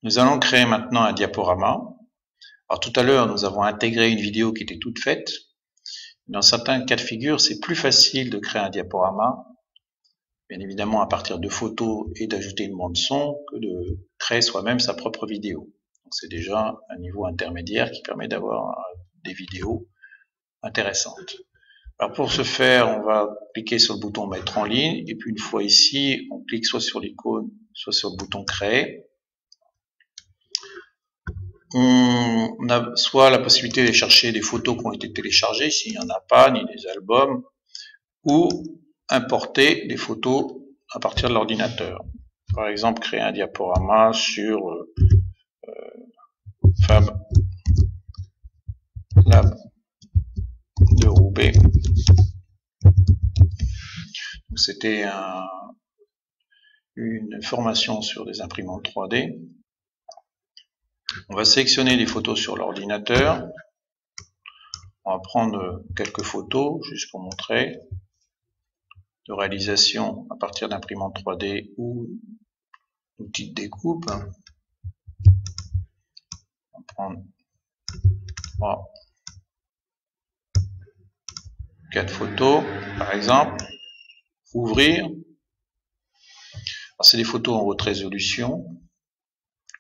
Nous allons créer maintenant un diaporama. Alors tout à l'heure, nous avons intégré une vidéo qui était toute faite. Dans certains cas de figure, c'est plus facile de créer un diaporama, bien évidemment à partir de photos et d'ajouter une bande son, que de créer soi-même sa propre vidéo. Donc c'est déjà un niveau intermédiaire qui permet d'avoir des vidéos intéressantes. Alors pour ce faire, on va cliquer sur le bouton mettre en ligne, et puis une fois ici, on clique soit sur l'icône, soit sur le bouton créer. On a soit la possibilité de chercher des photos qui ont été téléchargées, s'il n'y en a pas, ni des albums, ou importer des photos à partir de l'ordinateur. Par exemple, créer un diaporama sur Fab Lab de Roubaix. C'était une formation sur des imprimantes 3D. On va sélectionner les photos sur l'ordinateur. On va prendre quelques photos, juste pour montrer, de réalisation à partir d'imprimantes 3D ou d'outils de découpe. On va prendre 3, 4 photos, par exemple. Ouvrir. C'est des photos en haute résolution,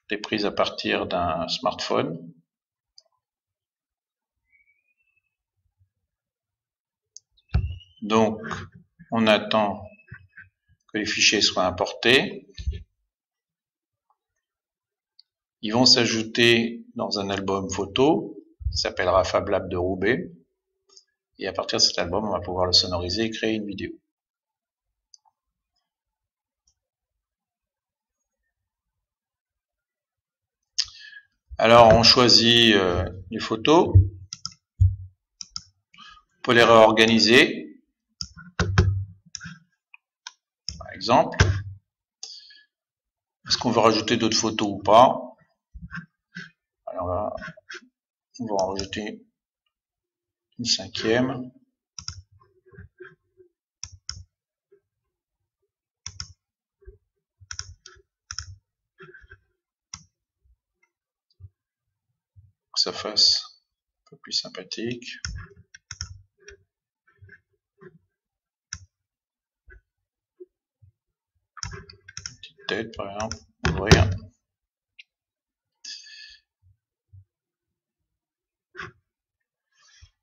des prises à partir d'un smartphone. Donc, on attend que les fichiers soient importés. Ils vont s'ajouter dans un album photo qui s'appellera Fab Lab de Roubaix. Et à partir de cet album, on va pouvoir le sonoriser et créer une vidéo. Alors, on choisit les photos. On peut les réorganiser. Par exemple. Est-ce qu'on veut rajouter d'autres photos ou pas? Alors, on va en rajouter une 5e. Que ça fasse un peu plus sympathique. Une petite tête, par exemple. Ouvrir.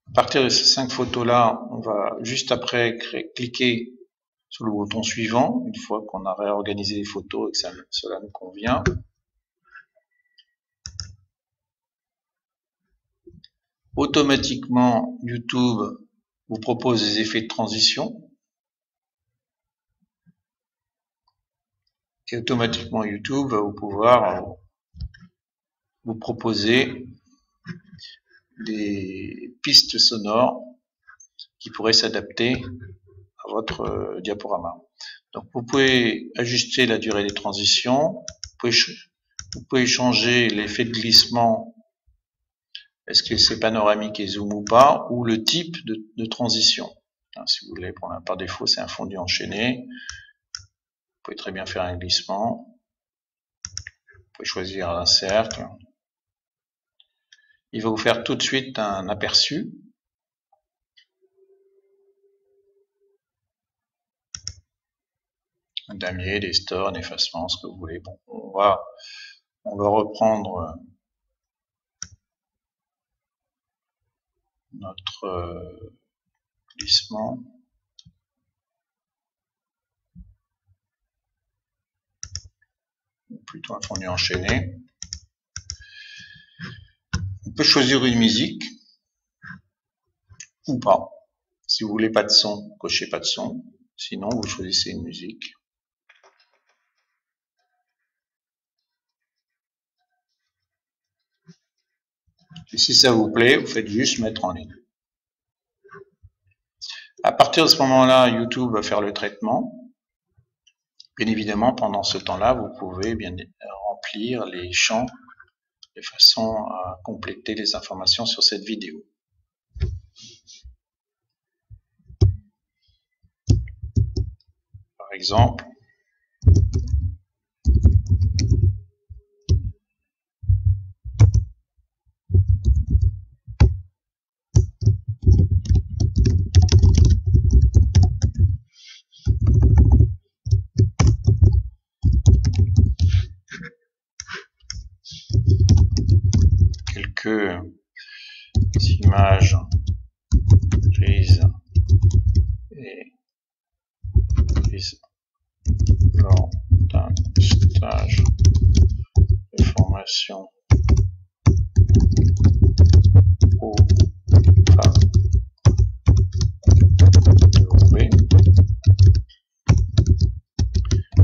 À partir de ces 5 photos-là, on va juste après cliquer sur le bouton suivant, une fois qu'on a réorganisé les photos et que cela nous convient. Automatiquement, YouTube vous propose des effets de transition. Et automatiquement, YouTube va pouvoir vous proposer des pistes sonores qui pourraient s'adapter à votre diaporama. Donc vous pouvez ajuster la durée des transitions, vous pouvez changer l'effet de glissement, est-ce que c'est panoramique et zoom ou pas, ou le type de transition. Si vous voulez, par défaut c'est un fondu enchaîné, vous pouvez très bien faire un glissement, vous pouvez choisir un cercle. Il va vous faire tout de suite un aperçu. Un damier, des stores, un effacement, ce que vous voulez. Bon, on va reprendre notre glissement. Ou plutôt un fondu enchaîné. On peut choisir une musique ou pas. Si vous voulez pas de son, cochez pas de son. Sinon, vous choisissez une musique. Et si ça vous plaît, vous faites juste mettre en ligne. À partir de ce moment-là, YouTube va faire le traitement. Bien évidemment, pendant ce temps-là, vous pouvez bien remplir les champs de façon à compléter les informations sur cette vidéo. Par exemple, que les images prises lors d'un stage de formation au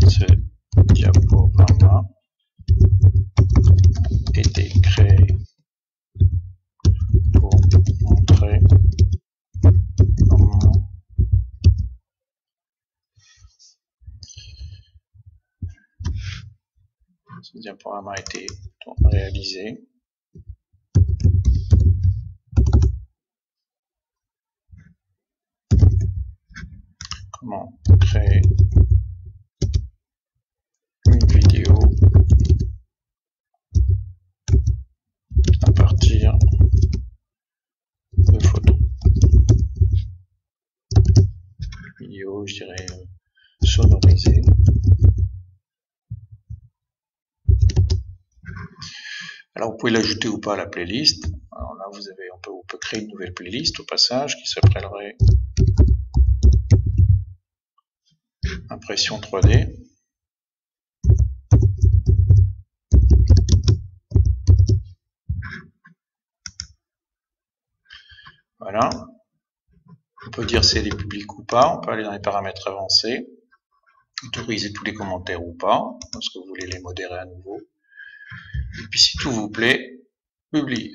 ce diaporama a été créé pour montrer comment ce diaporama a été réalisé. Comment créer une vidéo à partir de photos. Vidéo, je dirais, sonorisée. Alors vous pouvez l'ajouter ou pas à la playlist. Alors là vous avez, on peut créer une nouvelle playlist au passage qui s'appellerait Impression 3D. Voilà. On peut dire si elle est publique ou pas. On peut aller dans les paramètres avancés. Autoriser tous les commentaires ou pas. Parce que vous voulez les modérer à nouveau. Et puis si tout vous plaît, publiez.